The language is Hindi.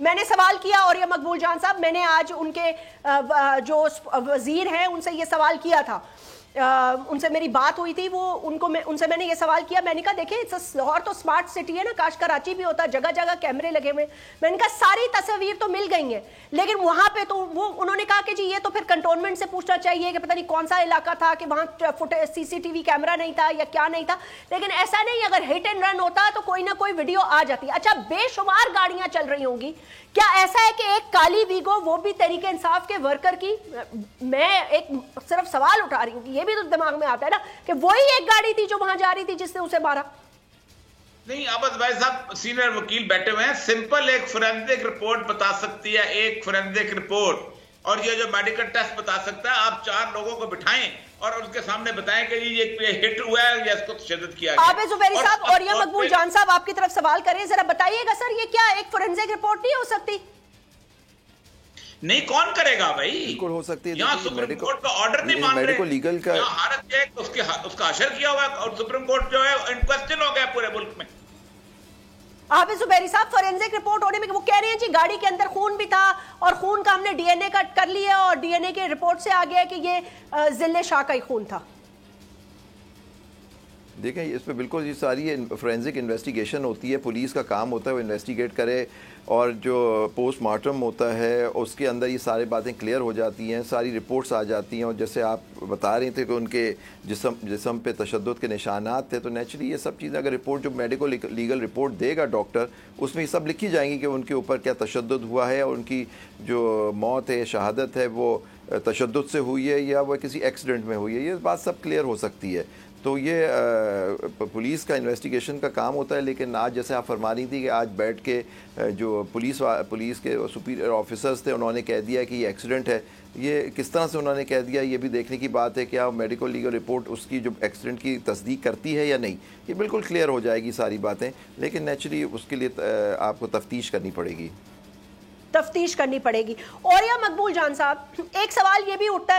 मैंने सवाल किया और ये मकबूल जान साहब, मैंने आज उनके जो वजीर हैं उनसे ये सवाल किया था, उनसे मेरी बात हुई थी, वो उनसे मैंने ये सवाल किया, मैंने कहा देखिए लाहौर तो स्मार्ट सिटी है ना, काश कराची भी होता, जगह जगह कैमरे लगे हुए। मैंने कहा सारी तस्वीर तो मिल गई हैं, लेकिन वहां पे तो वो उन्होंने कहा कि जी ये तो फिर कंटोनमेंट से पूछना चाहिए कि पता नहीं कौन सा इलाका था कि वहां सीसीटीवी कैमरा नहीं था या क्या नहीं था। लेकिन ऐसा नहीं, अगर हिट एंड रन होता तो कोई ना कोई वीडियो आ जाती। अच्छा, बेशुमार गाड़ियां चल रही होंगी, क्या ऐसा है कि एक काली वीगो, वो भी तहरीके इंसाफ के वर्कर की, मैं एक सिर्फ सवाल उठा रही हूँ कि ये भी तो दिमाग में आता है ना कि वही एक गाड़ी थी जो वहां जा रही थी जिसने उसे मारा? नहीं, अब्बास भाई साहब सीनियर वकील बैठे हुए हैं, सिंपल एक फोरेंसिक रिपोर्ट बता सकती है, एक फोरेंसिक रिपोर्ट, और ये जो मेडिकल टेस्ट बता सकता है। आप 4 लोगों को बिठाएं और उसके सामने बताएं कि ये हिट हुआ है या इसको तशद्दुद किया गया। आप जुबैरी साहब और ये मकबूल जान साहब आपकी तरफ सवाल करें, जरा बताइएगा सर, ये क्या एक फोरेंसिक रिपोर्ट नहीं हो सकती? नहीं, कौन करेगा भाई? बिल्कुल हो सकती है। यहाँ सुप्रीम कोर्ट का ऑर्डर नहीं मान रहे, लीगल का भारत है उसका अशर किया हुआ और सुप्रीम कोर्ट जो है इन क्वेश्चन हो गया पूरे मुल्क में। आप जुबैरी साहब, फोरेंसिक रिपोर्ट होने में वो कह रहे हैं जी गाड़ी के अंदर खून भी था और खून का हमने डीएनए कट कर लिया और डीएनए के रिपोर्ट से आ गया कि ये जिले शाह का ही खून था। देखें, इस पर बिल्कुल ये सारी फोरेंसिक इन्वेस्टिगेशन होती है, पुलिस का काम होता है वो इन्वेस्टिगेट करे, और जो पोस्टमार्टम होता है उसके अंदर ये सारी बातें क्लियर हो जाती हैं, सारी रिपोर्ट्स आ जाती हैं। और जैसे आप बता रहे थे कि उनके जिस्म पे तशद्दुद के निशानात थे, तो नेचुरली ये सब चीज़ें अगर रिपोर्ट जो मेडिकल लीगल रिपोर्ट देगा डॉक्टर, उसमें ये सब लिखी जाएंगी कि उनके ऊपर क्या तशद्दुद हुआ है और उनकी जो मौत है, शहादत है, वो तशद्दुद से हुई है या वो किसी एक्सीडेंट में हुई है, ये बात सब क्लियर हो सकती है। तो ये पुलिस का इन्वेस्टिगेशन का काम होता है। लेकिन आज जैसे आप फरमा रही थी कि आज बैठ के जो पुलिस के सुपीरियर ऑफिसर्स थे उन्होंने कह दिया कि ये एक्सीडेंट है, ये किस तरह से उन्होंने कह दिया ये भी देखने की बात है। क्या मेडिकल लीगल रिपोर्ट उसकी जो एक्सीडेंट की तस्दीक करती है या नहीं, ये बिल्कुल क्लियर हो जाएगी सारी बातें। लेकिन नेचुरली उसके लिए आपको तफ्तीश करनी पड़ेगी। और या मकबूल जान साहब, एक सवाल ये भी उठता है